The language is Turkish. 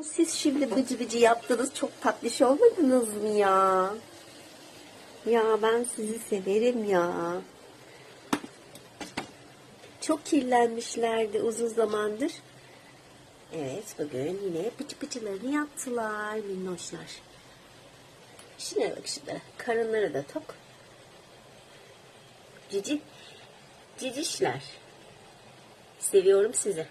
Siz şimdi bıcı bıcı yaptınız, çok tatlış olmadınız mı ya? Ya ben sizi severim ya. Çok kirlenmişlerdi uzun zamandır. Evet, bugün yine bıcı bıcılarını yaptılar minnoşlar. Şuna bak şurada, karınları da tok. Cici, cicişler. Seviyorum sizi.